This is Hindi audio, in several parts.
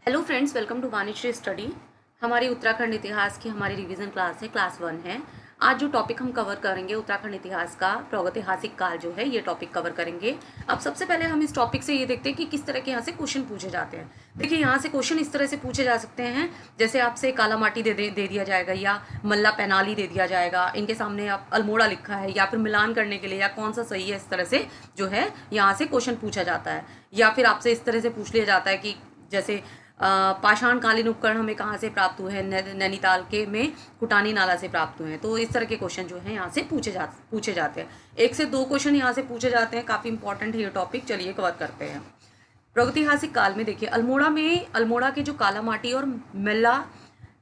Hello friends, welcome to Vanishree study. हमारी उत्तराखंड इतिहास की हमारी रिवीजन क्लास है, क्लास 1 है। आज जो टॉपिक हम कवर करेंगे उत्तराखंड इतिहास का प्रागैतिहासिक काल जो है, ये टॉपिक कवर करेंगे। अब सबसे पहले हम इस टॉपिक से ये देखते हैं कि किस तरह के यहाँ से क्वेश्चन पूछे जाते हैं। देखिए, यहाँ से क्वेश्चन इस तरह से पूछे जा सकते हैं, जैसे आपसे काला माटी दे दिया जाएगा या मल्ला पैनाली दे दिया जाएगा, इनके सामने आप अल्मोड़ा लिखा है या फिर मिलान करने के लिए या कौन सा सही है, इस तरह से जो है यहाँ से क्वेश्चन पूछा जाता है। या फिर आपसे इस तरह से पूछ लिया जाता है कि जैसे पाषाण कालीन उपकरण हमें कहाँ से प्राप्त हुए हैं, नैनीताल के में कुटानी नाला से प्राप्त हुए हैं। तो इस तरह के क्वेश्चन जो है यहाँ से पूछे जाते हैं। 1 से 2 क्वेश्चन यहाँ से पूछे जाते हैं, काफ़ी इंपॉर्टेंट है ये टॉपिक। चलिए कवर करते हैं। प्रागैतिहासिक काल में देखिए, अल्मोड़ा के जो काला माटी और मेला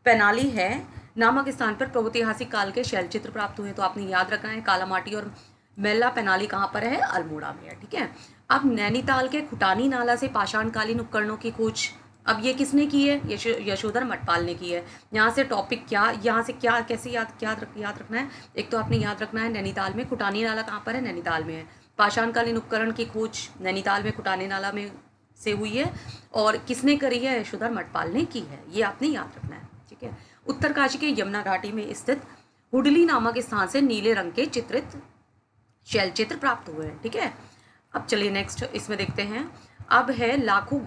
पैनाली है नामक स्थान पर प्रागैतिहासिक काल के शैल चित्र प्राप्त हुए। तो आपने याद रखना है, काला माटी और मेला पैनाली कहाँ पर है? अल्मोड़ा में है। ठीक है। अब नैनीताल के खुटानी नाला से पाषाणकालीन उपकरणों की खोज, अब ये किसने की है? यशोधर मटपाल ने की है। यहाँ से टॉपिक क्या, यहाँ से क्या, कैसे याद रखना है? एक तो आपने याद रखना है नैनीताल में खुटानी नाला कहाँ पर है? नैनीताल में है। पाषाणकालीन उपकरण की खोज नैनीताल में खुटानी नाला में से हुई है और किसने करी है? यशोधर मटपाल ने की है। ये आपने याद रखना है। ठीक है। उत्तरकाशी के यमुना घाटी में स्थित हुडली नामक स्थान से नीले रंग के चित्रित शैल चित्र प्राप्त हुए हैं। ठीक है। अब चलिए नेक्स्ट इसमें देखते हैं। अब है लाखों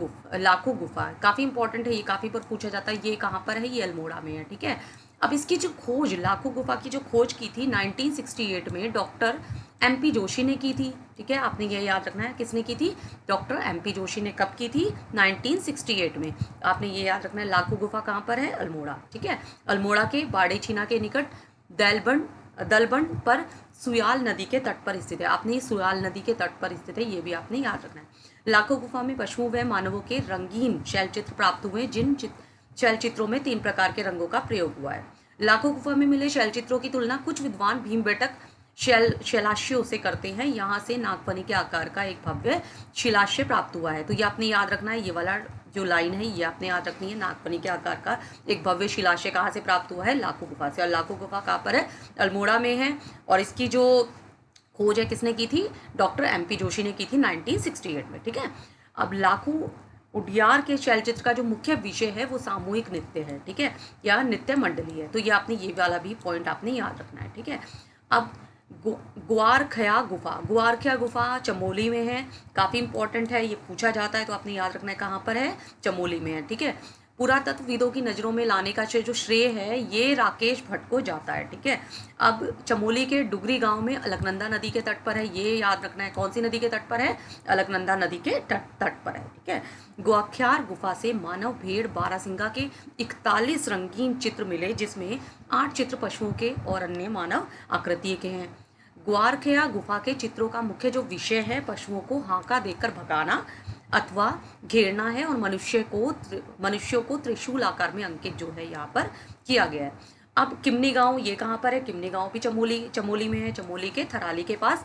गुफा, काफ़ी इंपॉर्टेंट है ये, काफ़ी पर पूछा जाता है। ये कहाँ पर है? ये अल्मोड़ा में है। ठीक है। अब इसकी जो खोज, लाखों गुफा की जो खोज की थी 1968 में डॉक्टर MP जोशी ने की थी। ठीक है, आपने ये याद रखना है, किसने की थी? डॉक्टर MP जोशी ने। कब की थी? 1968 में। आपने ये याद रखना है। लाखों गुफा कहाँ पर है? अल्मोड़ा। ठीक है। अल्मोड़ा के बाड़ेछीना के निकट दलबंड पर सुयाल नदी के तट पर स्थित है। आपने सुयाल नदी के तट पर स्थित है, ये भी आपने याद रखना है। लाखों गुफा में पशुओं व मानवों के रंगीन शैल चित्र प्राप्त हुए, जिन शैल चित्रों में 3 प्रकार के रंगों का प्रयोग हुआ है। लाखों गुफा में मिले शैल चित्रों की तुलना कुछ विद्वान भीमबेटक शैलाश्यों से करते हैं। यहाँ से नागफनी के आकार का एक भव्य शिलाश्य प्राप्त हुआ है। तो ये आपने याद रखना है, ये वाला जो लाइन है ये आपने याद रखनी है। नागफनी के आकार का एक भव्य शिलाश्य कहाँ से प्राप्त हुआ है? लाखों गुफा से। और लाखों गुफा कहाँ पर है? अल्मोड़ा में है। और इसकी जो खोज है किसने की थी? डॉक्टर MP जोशी ने की थी 1968 में। ठीक है। अब लाखों उडियार के शैल चित्र का जो मुख्य विषय है वो सामूहिक नृत्य है। ठीक है, या नृत्य मंडली है। तो ये आपने ये वाला भी पॉइंट आपने याद रखना है। ठीक है। अब गुआरख्या गुफा चमोली में है, काफ़ी इंपॉर्टेंट है, ये पूछा जाता है। तो आपने याद रखना है कहाँ पर है? चमोली में है। ठीक है। पुरातत्वविदों की नज़रों में लाने का जो श्रेय है ये राकेश भट्ट को जाता है। ठीक है। अब चमोली के डुगरी गांव में अलकनंदा नदी के तट पर है, ये याद रखना है। कौन सी नदी के तट पर है? अलकनंदा नदी के तट पर है। ठीक है। गुआख्यार गुफा से मानव भेड़ बारासिंगा के 41 रंगीन चित्र मिले, जिसमें 8 चित्र पशुओं के और अन्य मानव आकृति के हैं। ग्वारखेया गुफा के चित्रों का मुख्य जो विषय है पशुओं को हांका देकर भगाना अथवा घेरना है, और मनुष्यों को त्रिशूल आकार में अंकित जो है यहाँ पर किया गया है। अब किमनी गांव, ये कहाँ पर है? किमनी गांव भी चमोली में है। चमोली के थराली के पास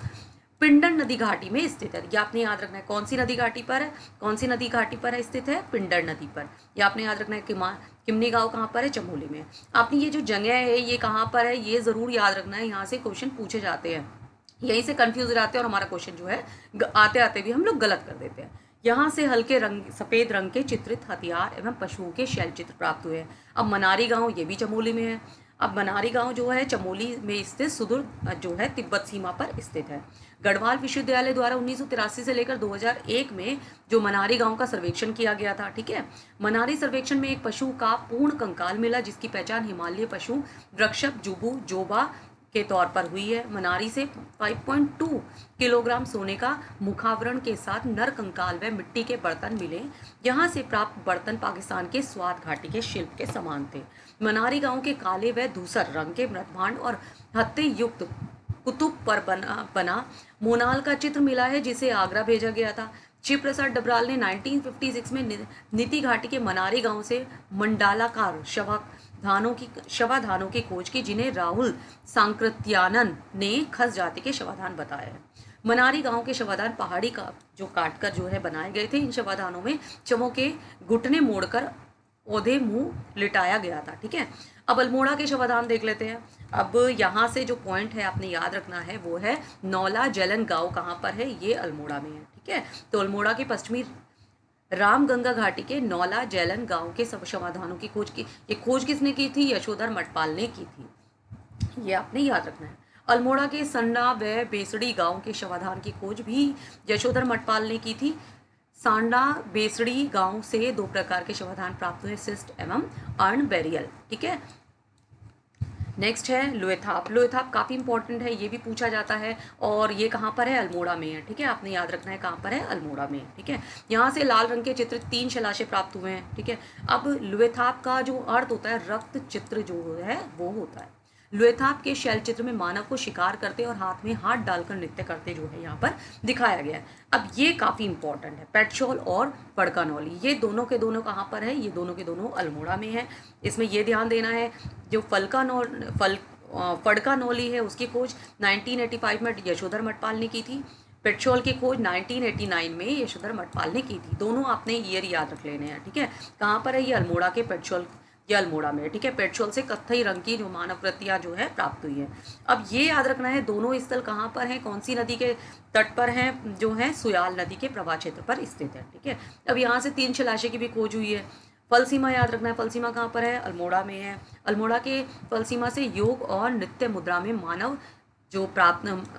पिंडर नदी घाटी में स्थित है। ये आपने याद रखना है। कौन सी नदी घाटी पर है? कौन सी नदी घाटी पर है स्थित है? पिंडर नदी पर। ये आपने याद रखना है। किमनी गांव कहाँ पर है? चमोली में। आपने ये जो जगह है ये कहाँ पर है ये जरूर याद रखना है, यहाँ से क्वेश्चन पूछे जाते हैं। यहीं से कंफ्यूज हो जाते हैं और हमारा क्वेश्चन जो है आते आते भी हम लोग गलत कर देते हैं। यहाँ से हल्के रंग, सफ़ेद रंग के चित्रित हथियार एवं पशुओं के शैल चित्र प्राप्त हुए हैं। अब मनारी गांव, ये भी चमोली में है। अब मनारी गांव जो है चमोली में स्थित सुदूर जो है तिब्बत सीमा पर स्थित है। गढ़वाल विश्वविद्यालय द्वारा 1983 से लेकर 2001 में जो मनारी गांव का सर्वेक्षण किया गया था। ठीक है। मनारी सर्वेक्षण में एक पशु का पूर्ण कंकाल मिला, जिसकी पहचान हिमालय पशु वृक्षभ जुबू जोबा के तौर पर हुई है। मनारी से 5.2 किलोग्राम सोने का मुखावरण के साथ नर कंकाल व मिट्टी के बर्तन मिले। यहाँ से प्राप्त बर्तन पाकिस्तान के स्वात घाटी के शिल्प के समान थे। मनारी गांव के काले व धूसर रंग के मृदभांड और हत्ते युक्त कुतुब पर बना मोनाल का चित्र मिला है, जिसे आगरा भेजा गया था। शिव प्रसाद डबराल ने 1956 में नीति घाटी के मनारी गांव से मंडालाकार शवाधानों की खोज की, जिन्हें राहुल सांकृत्यानन ने खस जाति के शवाधान बताए हैं। मनारी गांव के शवाधान पहाड़ी का जो काटकर जो है बनाए गए थे। इन शवाधानों में चमों के घुटने मोड़कर औधे मुंह लिटाया गया था। ठीक है। अब अल्मोड़ा के शवाधान देख लेते हैं। अब यहाँ से जो पॉइंट है आपने याद रखना है वो है नौला जलन गांव कहाँ पर है? ये अल्मोड़ा में है। ठीक है। तो अल्मोड़ा के पश्चिमी रामगंगा घाटी के नौला जैलन गांव के सब समाधानों की खोज की, ये खोज किसने की थी? यशोधर मटपाल ने की थी, ये आपने याद रखना है। अल्मोड़ा के सन्ना व बेसड़ी गांव के समाधान की खोज भी यशोधर मटपाल ने की थी। सांडा बेसड़ी गांव से 2 प्रकार के समाधान प्राप्त हुए, सिस्ट एवं अर्न बेरियल। ठीक है, नेक्स्ट है लोएथाप। लोएथाप काफ़ी इंपॉर्टेंट है, ये भी पूछा जाता है, और ये कहाँ पर है? अल्मोड़ा में है। ठीक है, आपने याद रखना है कहाँ पर है? अल्मोड़ा में। ठीक है, यहाँ से लाल रंग के चित्र 3 शिलालेख प्राप्त हुए हैं। ठीक है, अब लोएथाप का जो अर्थ होता है, रक्त चित्र जो है वो होता है। लोएथाप के शैल चित्र में मानव को शिकार करते और हाथ में हाथ डालकर नृत्य करते जो है यहाँ पर दिखाया गया है। अब ये काफ़ी इंपॉर्टेंट है, पेटशॉल और फड़कानौली, ये दोनों के दोनों कहाँ पर है? ये दोनों के दोनों अल्मोड़ा में है। इसमें ये ध्यान देना है, जो फड़कानौली है उसकी खोज 1985 में यशोधर मटपाल ने की थी। पेट्रोल की खोज 1989 में यशोधर मटपाल ने की थी। दोनों आपने ईयर याद रख लेने हैं। ठीक है, कहाँ पर है? ये अल्मोड़ा के पेट्रोल, ये अल्मोड़ा में। ठीक है, पेट्रोल से कत्थई रंग की जो मानव कृतियाँ जो है प्राप्त हुई है। अब ये याद रखना है, दोनों स्थल कहाँ पर हैं? कौन सी नदी के तट पर हैं? जो है सुयाल नदी के प्रवाह क्षेत्र पर स्थित है। ठीक है, अब यहाँ से 3 शिलालेख की भी खोज हुई है। फलसीमा याद रखना है, फलसीमा कहाँ पर है? अल्मोड़ा में है। अल्मोड़ा के फलसीमा से योग और नृत्य मुद्रा में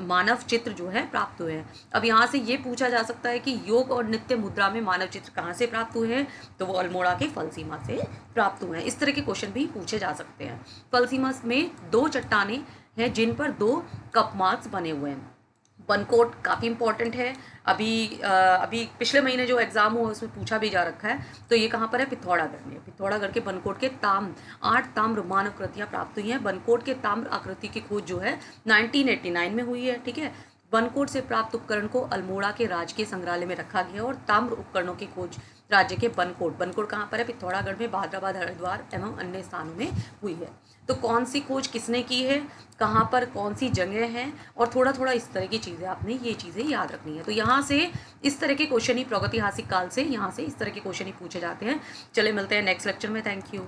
मानव चित्र जो है प्राप्त हुए हैं। अब यहाँ से ये पूछा जा सकता है कि योग और नृत्य मुद्रा में मानव चित्र कहाँ से प्राप्त हुए हैं? तो वो अल्मोड़ा के फलसीमा से प्राप्त हुए हैं। इस तरह के क्वेश्चन भी पूछे जा सकते हैं। फलसीमा में 2 चट्टानें हैं जिन पर 2 कप मार्क्स बने हुए हैं। बनकोट काफ़ी इंपॉर्टेंट है, अभी पिछले महीने जो एग्ज़ाम हुआ उसमें पूछा भी जा रखा है। तो ये कहाँ पर है? पिथौरागढ़ में। पिथौरागढ़ के बनकोट के 8 ताम्र मानव कृतियाँ प्राप्त हुई हैं। बनकोट के ताम्र आकृति की खोज जो है 1989 में हुई है। ठीक है, बनकोट से प्राप्त उपकरण को अल्मोड़ा के राजकीय संग्रहालय में रखा गया और ताम्र उपकरणों की खोज राज्य के बनकोट कहाँ पर है? पिथौरागढ़ में, भादराबाद, हरिद्वार एवं अन्य स्थानों में हुई है। तो कौन सी खोज किसने की है, कहाँ पर, कौन सी जगह है, और थोड़ा थोड़ा इस तरह की चीज़ें आपने ये चीज़ें याद रखनी है। तो यहाँ से इस तरह के क्वेश्चन ही प्रागैतिहासिक काल से यहाँ से इस तरह के क्वेश्चन ही पूछे जाते हैं। चले मिलते हैं नेक्स्ट लेक्चर में। Thank you.